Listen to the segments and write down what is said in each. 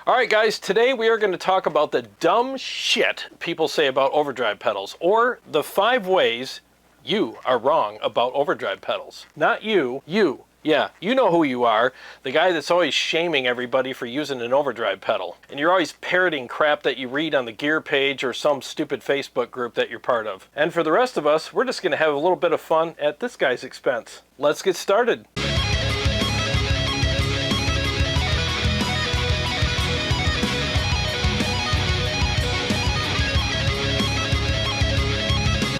Alright guys, today we are going to talk about the dumb shit people say about overdrive pedals, or the 5 ways you are wrong about overdrive pedals. Not you, you. Yeah, you know who you are, the guy that's always shaming everybody for using an overdrive pedal. And you're always parroting crap that you read on the gear page or some stupid Facebook group that you're part of. And for the rest of us, we're just going to have a little bit of fun at this guy's expense. Let's get started.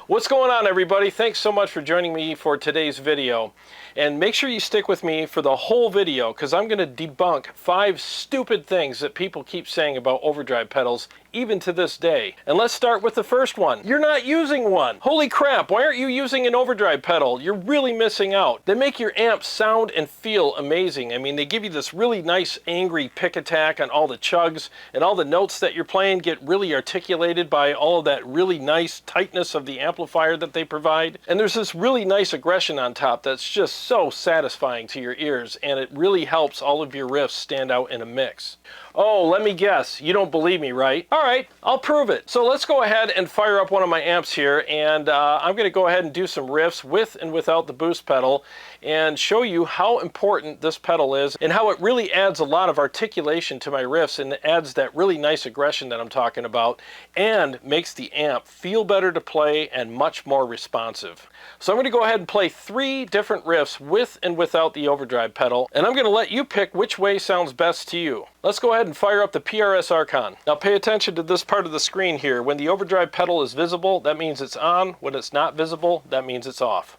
What's going on, everybody? Thanks so much for joining me for today's video. And make sure you stick with me for the whole video, because I'm going to debunk 5 stupid things that people keep saying about overdrive pedals, even to this day. And let's start with the first one. You're not using one. Holy crap, why aren't you using an overdrive pedal? You're really missing out. They make your amps sound and feel amazing. I mean, they give you this really nice angry pick attack on all the chugs, and all the notes that you're playing get really articulated by all of that really nice tightness of the amplifier that they provide. And there's this really nice aggression on top that's just so satisfying to your ears, and it really helps all of your riffs stand out in a mix. Oh, let me guess, you don't believe me, right? All right, I'll prove it. So let's go ahead and fire up one of my amps here, and I'm going to go ahead and do some riffs with and without the boost pedal and show you how important this pedal is and how it really adds a lot of articulation to my riffs and adds that really nice aggression that I'm talking about and makes the amp feel better to play and much more responsive. So I'm going to go ahead and play 3 different riffs with and without the overdrive pedal, and I'm going to let you pick which way sounds best to you. Let's go ahead and fire up the PRS Archon. Now pay attention to this part of the screen here. When the overdrive pedal is visible, that means it's on. When it's not visible, that means it's off.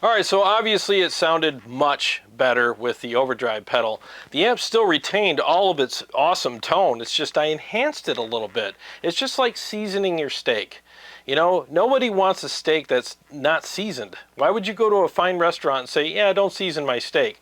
Alright, so obviously it sounded much better with the overdrive pedal. The amp still retained all of its awesome tone, it's just I enhanced it a little bit. It's just like seasoning your steak. You know, nobody wants a steak that's not seasoned. Why would you go to a fine restaurant and say, yeah, don't season my steak?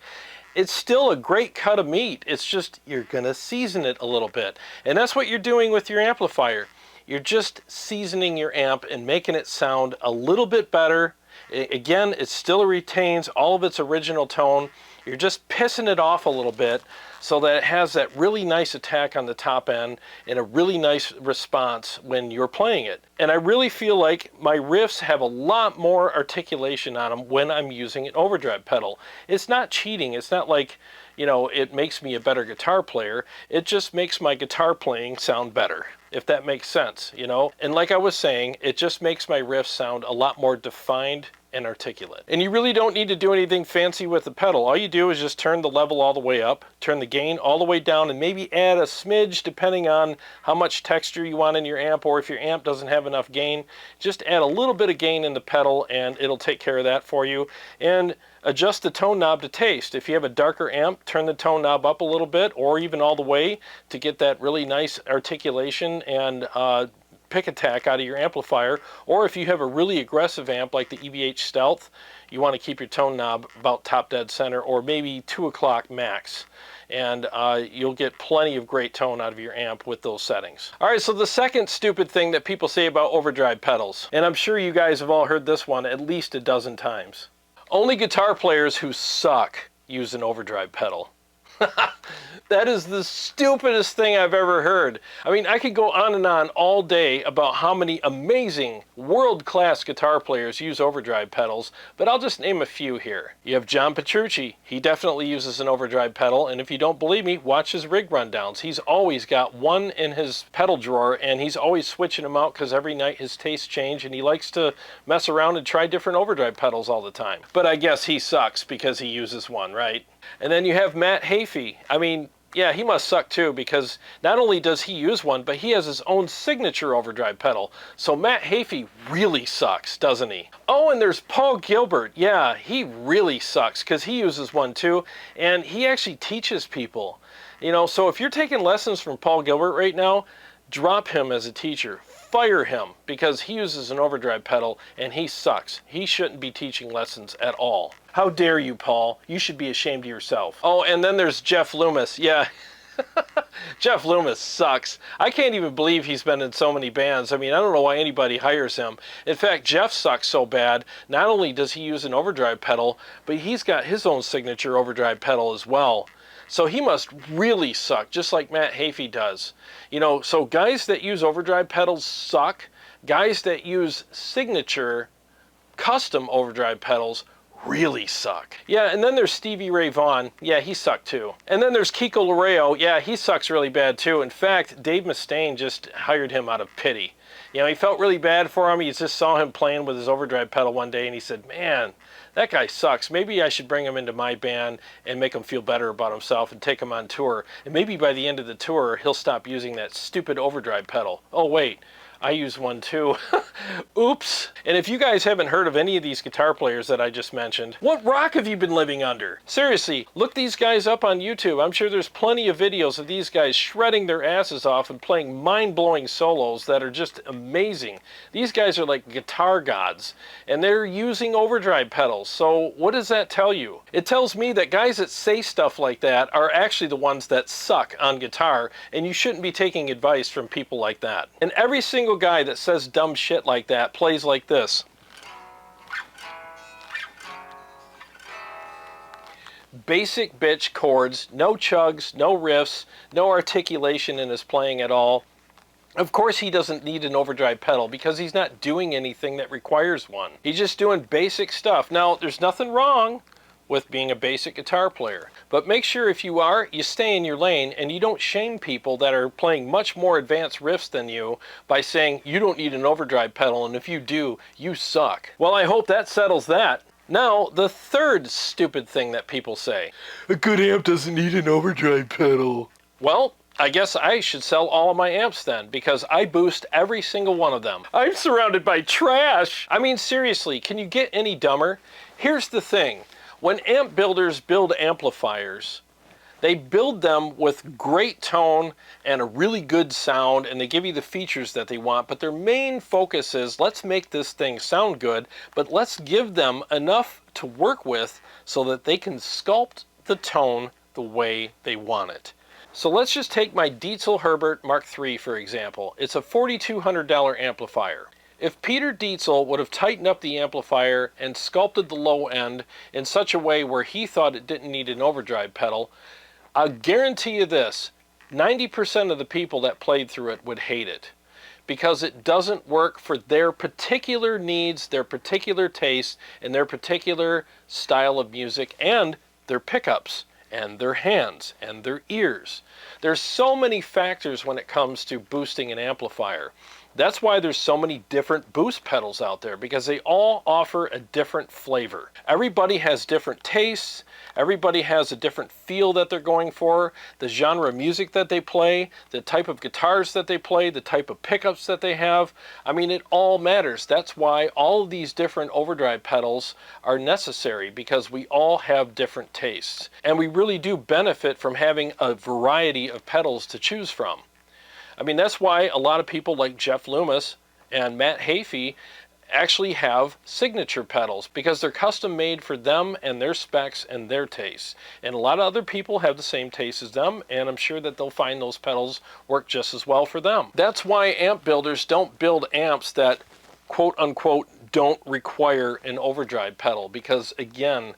It's still a great cut of meat, it's just you're gonna season it a little bit. And that's what you're doing with your amplifier. You're just seasoning your amp and making it sound a little bit better. Again, it still retains all of its original tone. You're just pissing it off a little bit so that it has that really nice attack on the top end and a really nice response when you're playing it. And I really feel like my riffs have a lot more articulation on them when I'm using an overdrive pedal. It's not cheating. It's not like, you know, it makes me a better guitar player. It just makes my guitar playing sound better, if that makes sense, you know? And like I was saying, it just makes my riffs sound a lot more defined and articulate. And you really don't need to do anything fancy with the pedal. All you do is just turn the level all the way up, turn the gain all the way down, and maybe add a smidge depending on how much texture you want in your amp, or if your amp doesn't have enough gain, just add a little bit of gain in the pedal and it'll take care of that for you. And adjust the tone knob to taste. If you have a darker amp, turn the tone knob up a little bit or even all the way to get that really nice articulation and pick attack out of your amplifier. Or if you have a really aggressive amp like the EVH Stealth, you want to keep your tone knob about top dead center or maybe 2 o'clock max. And you'll get plenty of great tone out of your amp with those settings. All right, so the second stupid thing that people say about overdrive pedals, and I'm sure you guys have all heard this one at least a dozen times. Only guitar players who suck use an overdrive pedal. That is the stupidest thing I've ever heard. I mean, I could go on and on all day about how many amazing world-class guitar players use overdrive pedals, but I'll just name a few here. You have John Petrucci. He definitely uses an overdrive pedal, and if you don't believe me, watch his rig rundowns. He's always got one in his pedal drawer, and he's always switching them out because every night his tastes change, and he likes to mess around and try different overdrive pedals all the time. But I guess he sucks because he uses one, right? And then you have Matt Heafy. I mean, yeah, he must suck too, because not only does he use one, but he has his own signature overdrive pedal. So Matt Heafy really sucks, doesn't he? Oh, and there's Paul Gilbert. Yeah, he really sucks because he uses one too, and he actually teaches people. You know, so if you're taking lessons from Paul Gilbert right now, drop him as a teacher. Fire him, because he uses an overdrive pedal and he sucks. He shouldn't be teaching lessons at all. How dare you, Paul? You should be ashamed of yourself. Oh, and then there's Jeff Loomis. Yeah, Jeff Loomis sucks. I can't even believe he's been in so many bands. I mean, I don't know why anybody hires him. In fact, Jeff sucks so bad, not only does he use an overdrive pedal, but he's got his own signature overdrive pedal as well. So he must really suck, just like Matt Heafy does. You know, so guys that use overdrive pedals suck. Guys that use signature custom overdrive pedals really suck. Yeah, and then there's Stevie Ray Vaughan. Yeah, he sucked too. And then there's Kiko Loureiro. Yeah, he sucks really bad too. In fact, Dave Mustaine just hired him out of pity. You know, he felt really bad for him. He just saw him playing with his overdrive pedal one day and he said, man, that guy sucks. Maybe I should bring him into my band and make him feel better about himself and take him on tour. And maybe by the end of the tour, he'll stop using that stupid overdrive pedal. Oh, wait. I use one too. Oops. And if you guys haven't heard of any of these guitar players that I just mentioned, what rock have you been living under? Seriously, look these guys up on YouTube. I'm sure there's plenty of videos of these guys shredding their asses off and playing mind-blowing solos that are just amazing. These guys are like guitar gods, and they're using overdrive pedals. So what does that tell you? It tells me that guys that say stuff like that are actually the ones that suck on guitar, and you shouldn't be taking advice from people like that. And every single guy that says dumb shit like that plays like this. Basic bitch chords, no chugs, no riffs, no articulation in his playing at all. Of course he doesn't need an overdrive pedal because he's not doing anything that requires one. He's just doing basic stuff. Now, there's nothing wrong with being a basic guitar player, but make sure if you are, you stay in your lane and you don't shame people that are playing much more advanced riffs than you by saying you don't need an overdrive pedal, and if you do, you suck. Well, I hope that settles that. Now, the third stupid thing that people say. A good amp doesn't need an overdrive pedal. Well, I guess I should sell all of my amps then, because I boost every single one of them. I'm surrounded by trash. I mean, seriously, can you get any dumber? Here's the thing. When amp builders build amplifiers, they build them with great tone and a really good sound, and they give you the features that they want, but their main focus is, let's make this thing sound good, but let's give them enough to work with so that they can sculpt the tone the way they want it. So let's just take my Dietzel Herbert Mark III for example. It's a $4,200 amplifier. If Peter Dietzel would have tightened up the amplifier and sculpted the low end in such a way where he thought it didn't need an overdrive pedal, I'll guarantee you this, 90% of the people that played through it would hate it, because it doesn't work for their particular needs, their particular taste, and their particular style of music, and their pickups, and their hands, and their ears. There's so many factors when it comes to boosting an amplifier. That's why there's so many different boost pedals out there, because they all offer a different flavor. Everybody has different tastes. Everybody has a different feel that they're going for, the genre of music that they play, the type of guitars that they play, the type of pickups that they have. I mean, it all matters. That's why all of these different overdrive pedals are necessary, because we all have different tastes. And we really do benefit from having a variety of pedals to choose from. I mean, that's why a lot of people like Jeff Loomis and Matt Hafey actually have signature pedals, because they're custom made for them and their specs and their tastes. And a lot of other people have the same taste as them, and I'm sure that they'll find those pedals work just as well for them. That's why amp builders don't build amps that quote unquote don't require an overdrive pedal, because again,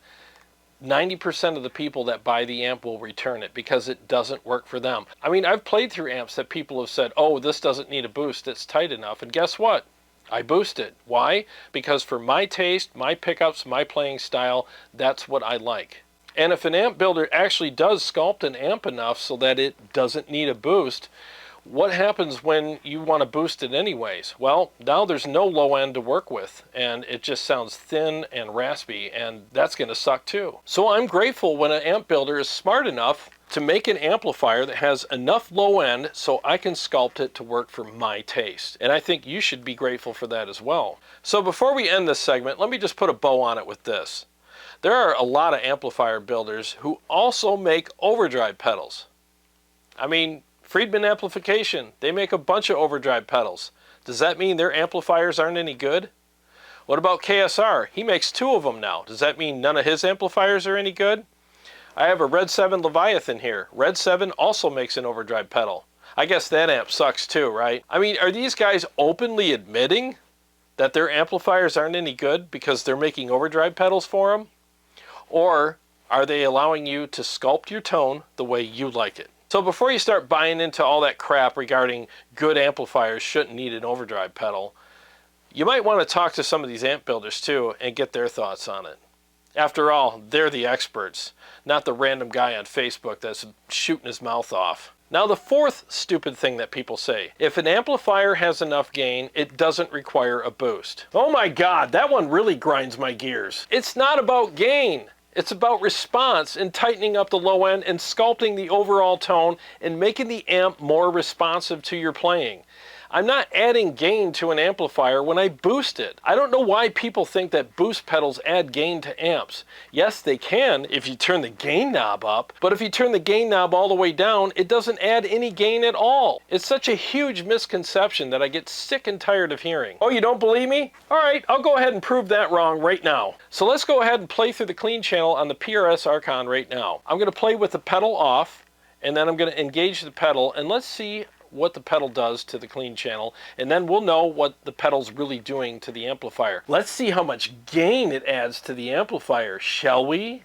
90% of the people that buy the amp will return it because it doesn't work for them. I mean, I've played through amps that people have said, oh, this doesn't need a boost, it's tight enough, and guess what? I boost it. Why? Because for my taste, my pickups, my playing style, that's what I like. And if an amp builder actually does sculpt an amp enough so that it doesn't need a boost, what happens when you want to boost it anyways? Well, now there's no low end to work with, and it just sounds thin and raspy, and that's going to suck too. So I'm grateful when an amp builder is smart enough to make an amplifier that has enough low end so I can sculpt it to work for my taste. And I think you should be grateful for that as well. So before we end this segment, let me just put a bow on it with this. There are a lot of amplifier builders who also make overdrive pedals. I mean, Friedman Amplification, they make a bunch of overdrive pedals. Does that mean their amplifiers aren't any good? What about KSR? He makes 2 of them now. Does that mean none of his amplifiers are any good? I have a Red 7 Leviathan here. Red 7 also makes an overdrive pedal. I guess that amp sucks too, right? I mean, are these guys openly admitting that their amplifiers aren't any good because they're making overdrive pedals for them? Or are they allowing you to sculpt your tone the way you like it? So before you start buying into all that crap regarding good amplifiers shouldn't need an overdrive pedal, you might want to talk to some of these amp builders too and get their thoughts on it. After all, they're the experts, not the random guy on Facebook that's shooting his mouth off. Now the 4th stupid thing that people say, if an amplifier has enough gain, it doesn't require a boost. Oh my God, that one really grinds my gears. It's not about gain. It's about response and tightening up the low end and sculpting the overall tone and making the amp more responsive to your playing. I'm not adding gain to an amplifier when I boost it. I don't know why people think that boost pedals add gain to amps. Yes, they can if you turn the gain knob up, but if you turn the gain knob all the way down, it doesn't add any gain at all. It's such a huge misconception that I get sick and tired of hearing. Oh, you don't believe me? All right, I'll go ahead and prove that wrong right now. So let's go ahead and play through the clean channel on the PRS Archon right now. I'm going to play with the pedal off, and then I'm going to engage the pedal, and let's see what the pedal does to the clean channel, and then we'll know what the pedal's really doing to the amplifier. Let's see how much gain it adds to the amplifier, shall we?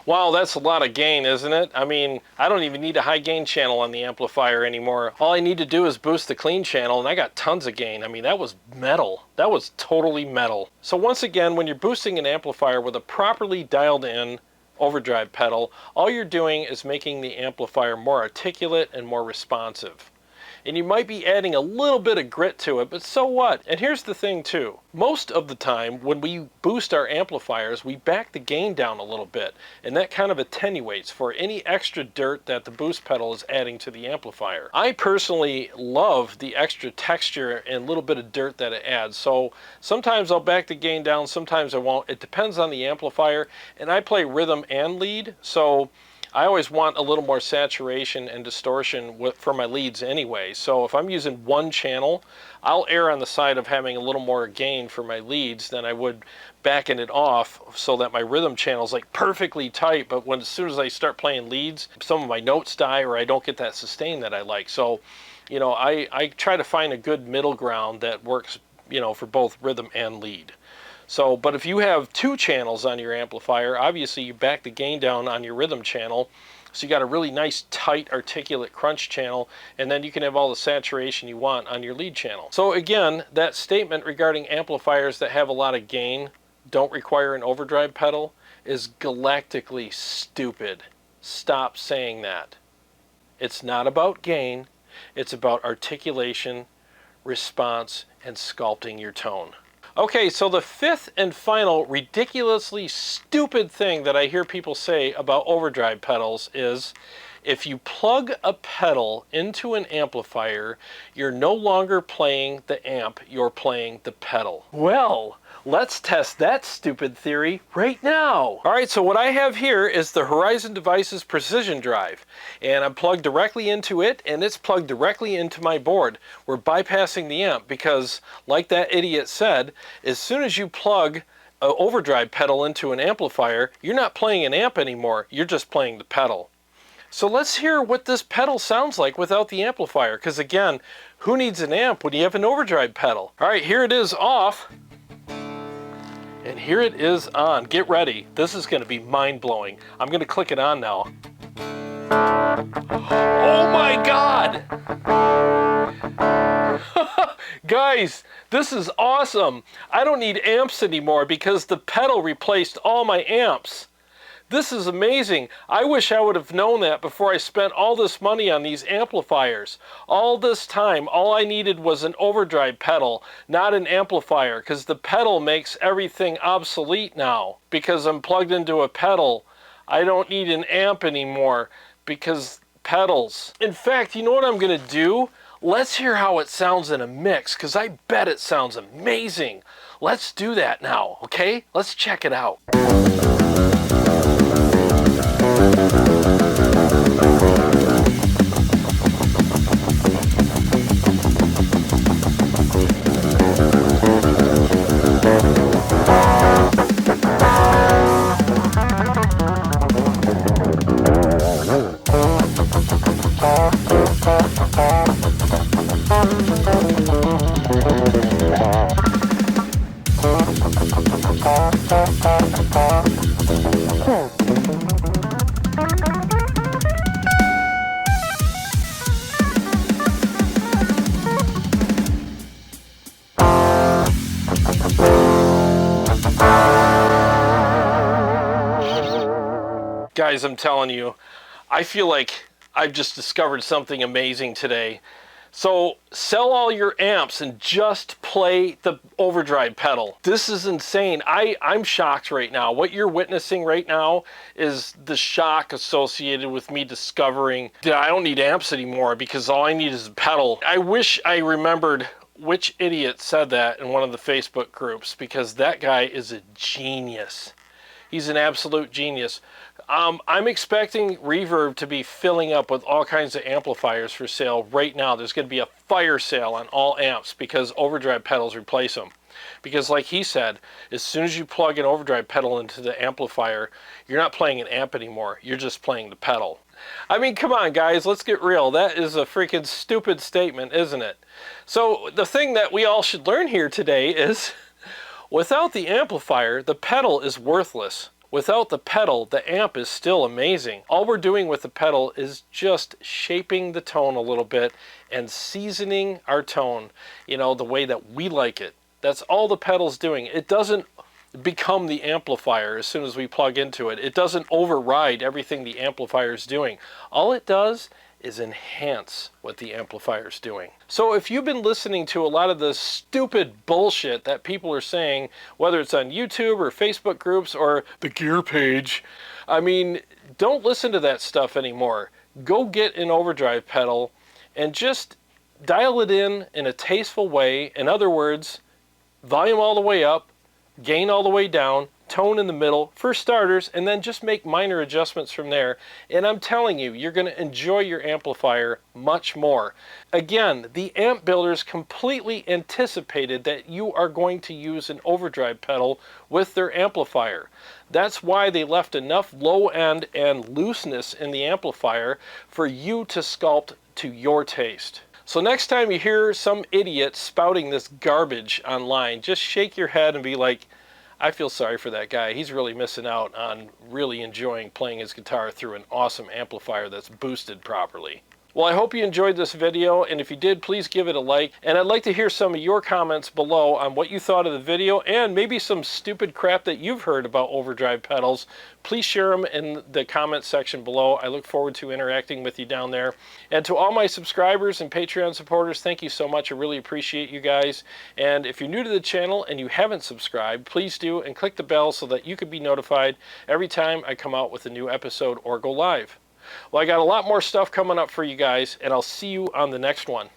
Wow, that's a lot of gain, isn't it? I mean, I don't even need a high gain channel on the amplifier anymore. All I need to do is boost the clean channel and I got tons of gain. I mean, that was metal. That was totally metal. So once again, when you're boosting an amplifier with a properly dialed in overdrive pedal, all you're doing is making the amplifier more articulate and more responsive. And you might be adding a little bit of grit to it, but so what? And here's the thing too. Most of the time when we boost our amplifiers, we back the gain down a little bit, and that kind of attenuates for any extra dirt that the boost pedal is adding to the amplifier. I personally love the extra texture and little bit of dirt that it adds, so sometimes I'll back the gain down, sometimes I won't. It depends on the amplifier, and I play rhythm and lead, so I always want a little more saturation and distortion for my leads anyway. So if I'm using one channel, I'll err on the side of having a little more gain for my leads than I would backing it off so that my rhythm channel is like perfectly tight. But as soon as I start playing leads, some of my notes die or I don't get that sustain that I like. So, you know, I try to find a good middle ground that works, you know, for both rhythm and lead. So, but if you have 2 channels on your amplifier, obviously you back the gain down on your rhythm channel. So you got a really nice, tight, articulate crunch channel, and then you can have all the saturation you want on your lead channel. So again, that statement regarding amplifiers that have a lot of gain, don't require an overdrive pedal, is galactically stupid. Stop saying that. It's not about gain, it's about articulation, response, and sculpting your tone. Okay, so the 5th and final ridiculously stupid thing that I hear people say about overdrive pedals is if you plug a pedal into an amplifier, you're no longer playing the amp, you're playing the pedal. Well, let's test that stupid theory right now. All right, so what I have here is the Horizon Devices Precision Drive, and I'm plugged directly into it, and it's plugged directly into my board. We're bypassing the amp because, like that idiot said, as soon as you plug an overdrive pedal into an amplifier, you're not playing an amp anymore, you're just playing the pedal. So let's hear what this pedal sounds like without the amplifier, because again, who needs an amp when you have an overdrive pedal? All right, here it is off. And here it is on. Get ready. This is going to be mind-blowing. I'm going to click it on now. Oh my God! Guys, this is awesome. I don't need amps anymore because the pedal replaced all my amps. This is amazing. I wish I would have known that before I spent all this money on these amplifiers. All this time, all I needed was an overdrive pedal, not an amplifier, because the pedal makes everything obsolete now. Because I'm plugged into a pedal, I don't need an amp anymore, because pedals. In fact, you know what I'm going to do? Let's hear how it sounds in a mix, because I bet it sounds amazing. Let's do that now, okay? Let's check it out. Guys, I'm telling you, I feel like I've just discovered something amazing today. So sell all your amps and just play the overdrive pedal. This is insane. I'm shocked right now. What you're witnessing right now is the shock associated with me discovering that I don't need amps anymore because all I need is a pedal. I wish I remembered which idiot said that in one of the Facebook groups, because that guy is a genius. He's an absolute genius. I'm expecting Reverb to be filling up with all kinds of amplifiers for sale right now. There's going to be a fire sale on all amps because overdrive pedals replace them. Because like he said, as soon as you plug an overdrive pedal into the amplifier, you're not playing an amp anymore. You're just playing the pedal. I mean, come on, guys, let's get real. That is a freaking stupid statement, isn't it? So the thing that we all should learn here today is without the amplifier, the pedal is worthless. Without the pedal, the amp is still amazing. All we're doing with the pedal is just shaping the tone a little bit and seasoning our tone, you know, the way that we like it. That's all the pedal's doing. It doesn't become the amplifier as soon as we plug into it. It doesn't override everything the amplifier is doing. All it does is enhance what the amplifier is doing. So if you've been listening to a lot of the stupid bullshit that people are saying, whether it's on YouTube or Facebook groups or the gear page, I mean, don't listen to that stuff anymore. Go get an overdrive pedal and just dial it in a tasteful way. In other words, volume all the way up, gain all the way down, tone in the middle for starters, and then just make minor adjustments from there. And I'm telling you, you're going to enjoy your amplifier much more. Again, the amp builders completely anticipated that you are going to use an overdrive pedal with their amplifier. That's why they left enough low end and looseness in the amplifier for you to sculpt to your taste. So next time you hear some idiot spouting this garbage online, just shake your head and be like, I feel sorry for that guy. He's really missing out on really enjoying playing his guitar through an awesome amplifier that's boosted properly. Well, I hope you enjoyed this video, and if you did, please give it a like. And I'd like to hear some of your comments below on what you thought of the video, and maybe some stupid crap that you've heard about overdrive pedals. Please share them in the comment section below. I look forward to interacting with you down there. And to all my subscribers and Patreon supporters, thank you so much. I really appreciate you guys. And if you're new to the channel and you haven't subscribed, please do, and click the bell so that you can be notified every time I come out with a new episode or go live. Well, I got a lot more stuff coming up for you guys, and I'll see you on the next one.